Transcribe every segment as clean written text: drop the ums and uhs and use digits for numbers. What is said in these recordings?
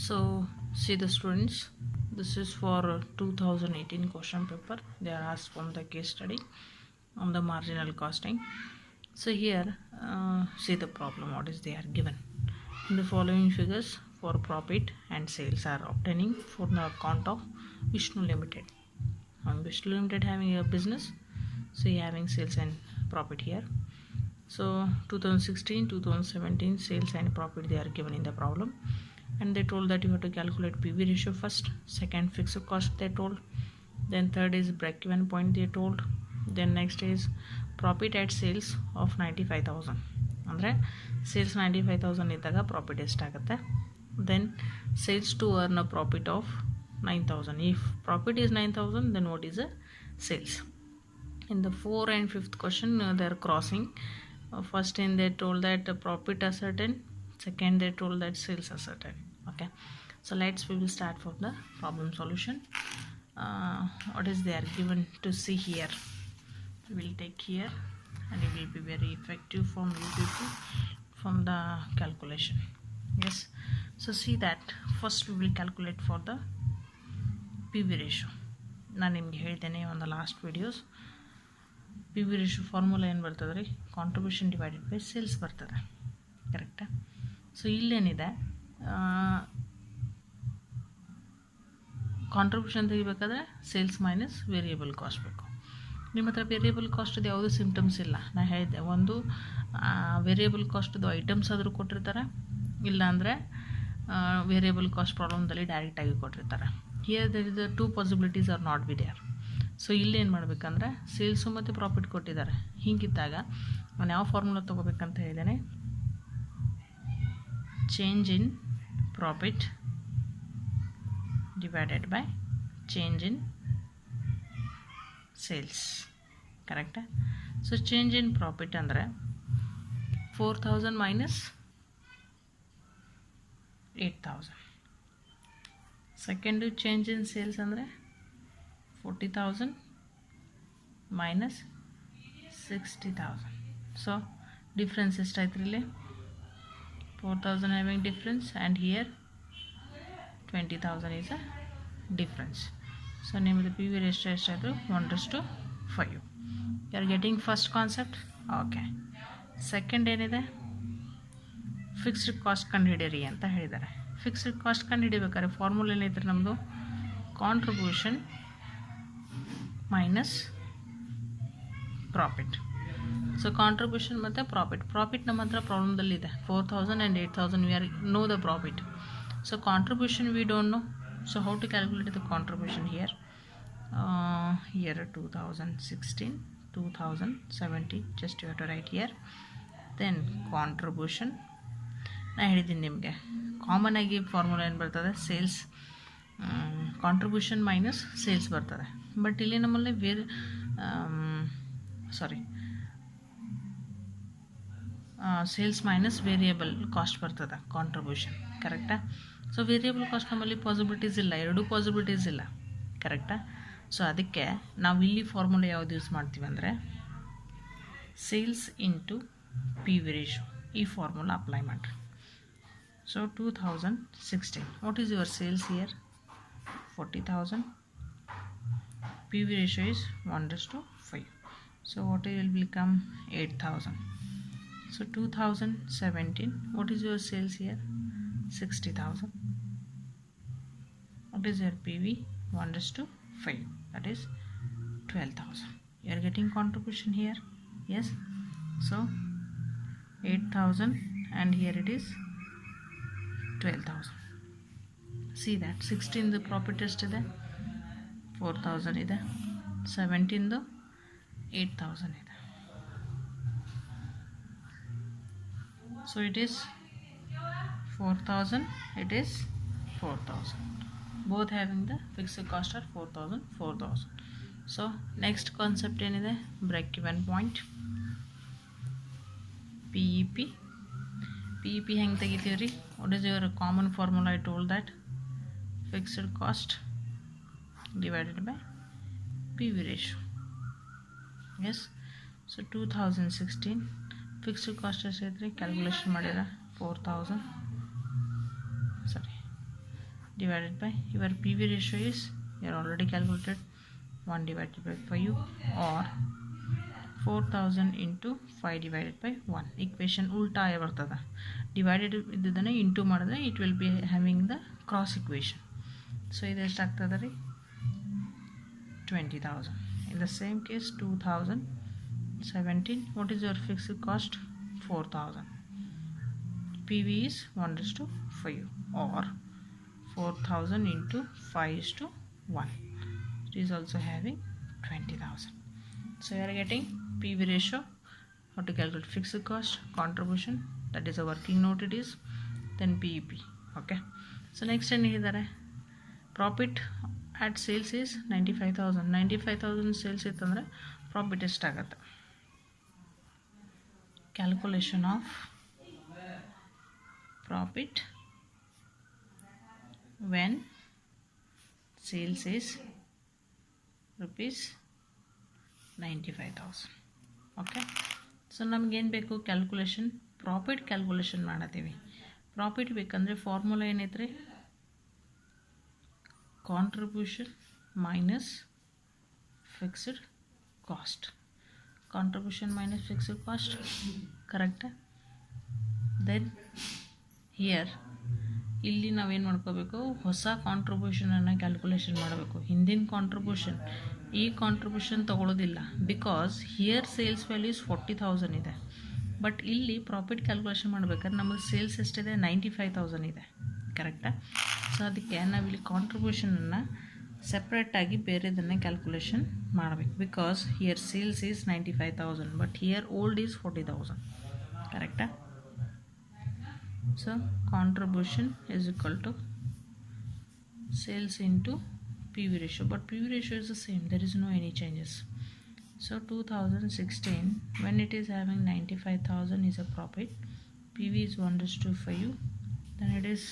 So see the students, this is for 2018 question paper. They are asked from the case study on the marginal costing. So here see the problem, what is they are given. In the following figures for profit and sales are obtaining for the account of Vishnu Limited. Vishnu Limited having a business, so you having sales and profit here. So 2016, 2017 sales and profit they are given in the problem, and they told that you have to calculate PV ratio first, second fixed cost they told, then third is break even point they told, then next is profit at sales of 95,000 ಅಂದರೆ sales 95,000 ಇದ್ದಾಗ profit ಎಷ್ಟಾಗುತ್ತೆ, then sales to earn a profit of 9,000. if profit is 9,000 then what is a sales. In the 4th and 5th question they are crossing. First in they told that profit are certain, second they told that sales are certain. Okay, so we will start for the problem solution. What is they are given to see here, we will take here and it will be very effective from from the calculation. Yes, so see that first we will calculate for the PV ratio. ನಾನು ನಿಮಗೆ ಹೇಳ್ತೇನೆ on the last videos. PV ratio formula ಏನು ಬರ್ತದೆ ರೀ, contribution divided by sales ಬರ್ತದೆ, ಕರೆಕ್ಟಾ. So ಇಲ್ಲೇನಿದೆ, contribution ತೆಗಿಬೇಕಾದ್ರೆ ಸೇಲ್ಸ್ ಮೈನಸ್ ವೇರಿಯಬಲ್ ಕಾಸ್ಟ್ ಬೇಕು. ನಿಮ್ಮ ಹತ್ರ ವೇರಿಯಬಲ್ ಕಾಸ್ಟ್ದು ಯಾವುದೂ ಸಿಂಪ್ಟಮ್ಸ್ ಇಲ್ಲ. ನಾನು ಹೇಳಿದೆ, ಒಂದು ವೇರಿಯಬಲ್ ಕಾಸ್ಟ್ದು ಐಟಮ್ಸ್ ಆದರೂ ಕೊಟ್ಟಿರ್ತಾರೆ, ಇಲ್ಲಾಂದರೆ ವೇರಿಯಬಲ್ ಕಾಸ್ಟ್ ಪ್ರಾಬ್ಲಮ್ದಲ್ಲಿ ಡೈರೆಕ್ಟಾಗಿ ಕೊಟ್ಟಿರ್ತಾರೆ. Here there is the 2 possibilities are not be there. So ಇಲ್ಲೇನು ಮಾಡಬೇಕಂದ್ರೆ ಸೇಲ್ಸು ಮತ್ತು ಪ್ರಾಫಿಟ್ ಕೊಟ್ಟಿದ್ದಾರೆ. ಹೀಗಿದ್ದಾಗ ನಾನು ಯಾವ ಫಾರ್ಮುಲಾ ತೊಗೋಬೇಕಂತ ಹೇಳಿದ್ದೇನೆ, change in profit divided by change in sales, ಕರೆಕ್ಟಾ. ಸೊ ಚೇಂಜ್ ಇನ್ ಪ್ರಾಫಿಟ್ ಅಂದರೆ 4,000 minus 8,000. Second change in sales ಅಂದರೆ 40,000 ಮೈನಸ್ 60,000. ಸೊ ಡಿಫ್ರೆನ್ಸ್ ಎಷ್ಟಾಯ್ತು ಇಲ್ಲಿ, 4,000 having difference and here 20,000 is a difference. So ನಿಮ್ಮದು ಪಿ ವಿ ರೇಷಿಯೋ ಎಷ್ಟಾಯಿತು, 1:5. You are getting first concept. Okay, second ಏನಿದೆ, fixed cost ಕಂಡುಹಿಡಿಯಿರಿ ಅಂತ ಹೇಳಿದ್ದಾರೆ. ಫಿಕ್ಸ್ಡ್ ಕಾಸ್ಟ್ ಕಂಡುಹಿಡಿಬೇಕಾದ್ರೆ ಫಾರ್ಮುಲಾ ಏನೈತ್ರಿ ನಮ್ಮದು, contribution minus profit. So contribution ಮತ್ತು ಪ್ರಾಫಿಟ್ ನಮ್ಮ ಹತ್ರ ಪ್ರಾಬ್ಲಮ್ದಲ್ಲಿದೆ 4,000 and 8,000. We are know the profit. So contribution we don't know. So how to calculate the contribution here? Here 2016, 2017, just you have to write here. Then contribution ನಾ ಹೇಳಿದ್ದೀನಿ ನಿಮಗೆ, common ಆಗಿ formula ಏನು ಬರ್ತದೆ, sales contribution minus sales ಬರ್ತದೆ. But ಇಲ್ಲಿ ನಮ್ಮಲ್ಲಿ sales minus variable cost ಬರ್ತದೆ ಕಾಂಟ್ರಿಬ್ಯೂಷನ್, ಕರೆಕ್ಟಾ. ಸೊ ವೇರಿಯಬಲ್ ಕಾಸ್ಟ್ ನಮ್ಮಲ್ಲಿ ಪಾಸಿಬಿಲಿಟೀಸ್ ಇಲ್ಲ, ಎರಡೂ ಪಾಸಿಬಿಲಿಟೀಸ್ ಇಲ್ಲ, ಕರೆಕ್ಟಾ. ಸೊ ಅದಕ್ಕೆ ನಾವು ಇಲ್ಲಿ ಫಾರ್ಮುಲಾ ಯಾವ್ದು ಯೂಸ್ ಮಾಡ್ತೀವಿ ಅಂದರೆ sales into P V ratio, ಈ ಫಾರ್ಮುಲಾ ಅಪ್ಲೈ ಮಾಡಿರಿ. So 2016 what is your sales here, 40,000, P V ratio is 1:5. So what will become 8,000. So 2017 what is your sales here, 60,000. What is your PV, 1:5, that is 12,000. You are getting contribution here, yes. So 8,000 and here it is 12,000. see that 16 the profit ಎಷ್ಟಿದೆ, 4,000 ಇದೆ, 17 the 8,000 ಇದೆ. So it is 4,000, it is 4,000, both having the fixed cost at 4,000, 4,000. So next concept ಏನಿದೆ, break even point, PEP. PEP ಹೆಂಗೆ ತೆಗಿತೀವಿ ರೀ, what is your common formula? I told that fixed cost divided by PV ratio. Yes, so 2016 fixed cost ಎಷ್ಟೈತ್ರಿ, calculation ಮಾಡಿರ 4,000, divided by your PV ratio is, you are already calculated, 1 divided by 5 or 4000 into 5 divided by 1. Equation ulta ಆಗಿ ಬರ್ತದೆ. Divided ಇದ್ದದನ್ನು into ಮಾಡಿದ್ರೆ it will be having the cross equation. So ಇದು ಎಷ್ಟಾಗ್ತದೆ ರೀ, 20,000. In the same case 2017, what is your fixed cost? 4,000. PV is 1:5 or 4,000 into 5:1. It is also having 20,000. So you are getting PV ratio, how to calculate fixed cost, contribution, that is a working note it is, then PEP. Okay, so next ಏನು ಹೇಳಿದ್ದಾರೆ, profit at sales is 95,000. 95,000 sales ಇತ್ತಂದರೆ profit ಎಷ್ಟಾಗತ್ತೆ? Calculation of profit when sales is rupees 95,000. Okay, so ನಮಗೇನು ಬೇಕು? Calculation, profit calculation ಮಾಡತ್ತೀವಿ. Profit ಬೇಕಂದರೆ formula ಏನೈತ್ರಿ? Contribution minus fixed cost. Contribution minus fixed cost, ಕರೆಕ್ಟಾ? ದೆನ್ ಹಿಯರ್ ಇಲ್ಲಿ ನಾವೇನು ಮಾಡ್ಕೋಬೇಕು? ಹೊಸ ಕಾಂಟ್ರಿಬ್ಯೂಷನನ್ನು ಕ್ಯಾಲ್ಕುಲೇಷನ್ ಮಾಡಬೇಕು. ಹಿಂದಿನ ಕಾಂಟ್ರಿಬ್ಯೂಷನ್ ಈ ಕಾಂಟ್ರಿಬ್ಯೂಷನ್ ತೊಗೊಳ್ಳೋದಿಲ್ಲ, because here sales value is 40,000 ಇದೆ. ಬಟ್ ಇಲ್ಲಿ ಪ್ರಾಫಿಟ್ ಕ್ಯಾಲ್ಕುಲೇಷನ್ ಮಾಡಬೇಕಾದ್ರೆ ನಮ್ಮದು ಸೇಲ್ಸ್ ಎಷ್ಟಿದೆ? 95,000 ಇದೆ, ಕರೆಕ್ಟಾ? ಸೊ ಅದಕ್ಕೆ ನಾವಿಲ್ಲಿ ಕಾಂಟ್ರಿಬ್ಯೂಷನನ್ನು ಸೆಪ್ರೇಟಾಗಿ ಬೇರೆದನ್ನು ಕ್ಯಾಲ್ಕುಲೇಷನ್ ಮಾಡಬೇಕು. Because here sales is 95,000 but here old is 40,000, ಕರೆಕ್ಟಾ? So contribution is equal to sales into PV ratio, but PV ratio is the same, there is no any changes. So 2016, when it is having 95,000 is a profit, PV is 1:5, then it is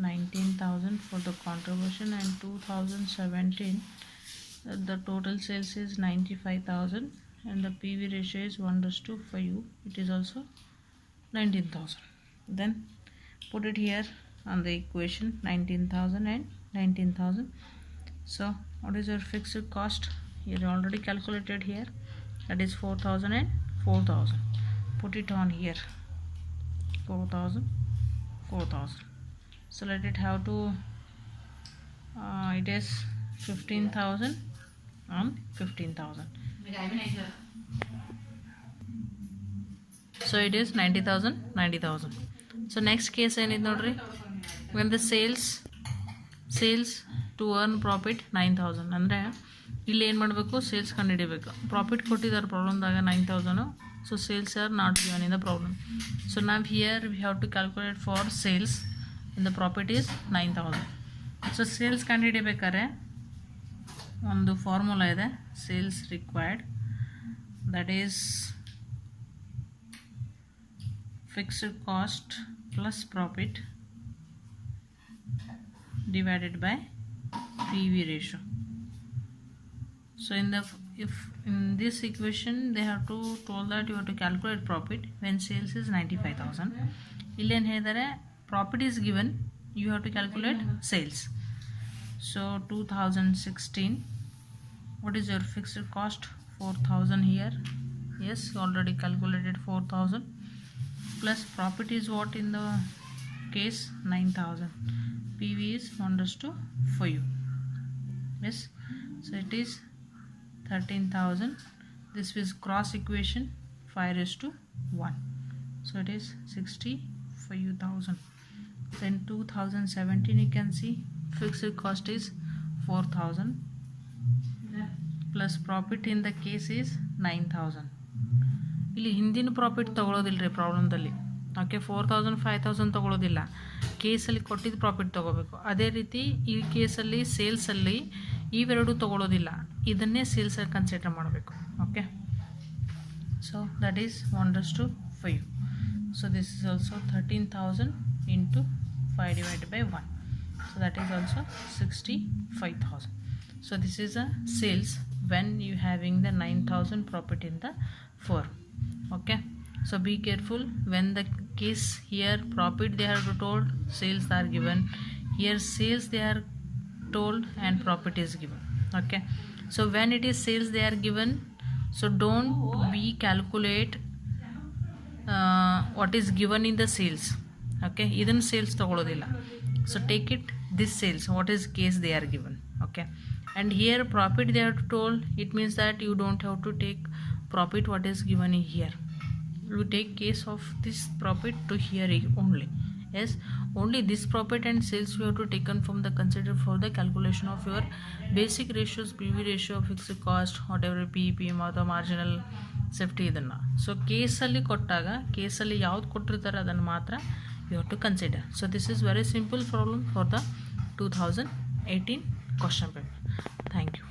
19,000 for the contribution, and 2017 the total sales is 95,000 and the PV ratio is 1:5, it is also 19,000. Then put it here on the equation, 19,000 and 19,000. So what is your fixed cost? You already calculated here, that is 4,000 and 4,000. Put it on here, 4,000, 4,000. So let it have to it is 15,000 on 15,000. So it is 90,000, 90,000. So next case ಏನಿದೆ ನೋಡ್ರಿ, when the sales to earn profit 9,000, ಅಂದರೆ ಇಲ್ಲಿ ಏನು ಮಾಡಬೇಕು? Sales ಕಂಡುಹಿಡಿಬೇಕು. Profit ಕೊಟ್ಟಿದ್ದಾರೆ ಪ್ರಾಬ್ಲಮ್ದಾಗ 9,000. So sales are not given in the problem. So ನಾವು here we have to calculate for sales and the profit is 9,000. So sales ಕಂಡುಹಿಡಿಬೇಕಾದ್ರೆ ಒಂದು ಫಾರ್ಮುಲಾ ಇದೆ, sales required, that is fixed cost plus profit divided by PV ratio. So if in this equation they have to told that you have to calculate profit when sales is 95,000. ಇಲ್ಲಿ ಏನು ಹೇಳಿದ್ದಾರೆ? profit is given, you have to calculate sales. So 2016, what is your fixed cost? 4,000 here, yes, already calculated 4,000, plus profit is what in the case? 9,000. PV is 1:5, yes, so it is 13,000. This is cross equation, 5:1, so it is 65,000. Then 2017, you can see fixed cost is 4,000 plus profit in the case is 9,000. ಇಲ್ಲಿ ಹಿಂದಿನ profit ತೊಗೊಳೋದಿಲ್ಲ ರೀ ಪ್ರಾಬ್ಲಮ್ದಲ್ಲಿ. Okay, 4,000 5,000 ತೊಗೊಳೋದಿಲ್ಲ, ಕೇಸಲ್ಲಿ ಕೊಟ್ಟಿದ್ದು profit ತೊಗೋಬೇಕು. ಅದೇ ರೀತಿ ಈ ಕೇಸಲ್ಲಿ ಸೇಲ್ಸಲ್ಲಿ ಇವೆರಡು ತೊಗೊಳೋದಿಲ್ಲ, ಇದನ್ನೇ ಸೇಲ್ಸಲ್ಲಿ ಕನ್ಸಿಡರ್ ಮಾಡಬೇಕು. Okay, so that is 1:5. So this is also 13,000 into 5 divided by 1. So that is also 65,000. So this is a sales when you having the 9,000 profit in the firm. Okay, so be careful when the case here profit they are told, sales are given. Here sales they are told and profit is given. Okay, so when it is sales they are given, so don't we calculate what is given in the sales. Okay, ಇದನ್ನು sales ತಗೊಳ್ಳೋದಿಲ್ಲ. So take it this sales what is case they are given. Okay, and here profit they are told, it means that you don't have to take profit what is given in here. You take case of this profit to here only. Yes, only this profit and sales you have to taken from the consider for the calculation of your basic ratios, PV ratio, fixed cost, whatever PEPM ಅಥವಾ marginal safety ಇದನ್ನು. So ಕೇಸಲ್ಲಿ ಕೊಟ್ಟಾಗ ಕೇಸಲ್ಲಿ ಯಾವ್ದು ಕೊಟ್ಟಿರ್ತಾರೆ ಅದನ್ನು ಮಾತ್ರ you have to consider. So this is very simple problem for the 2018 question paper. Thank you.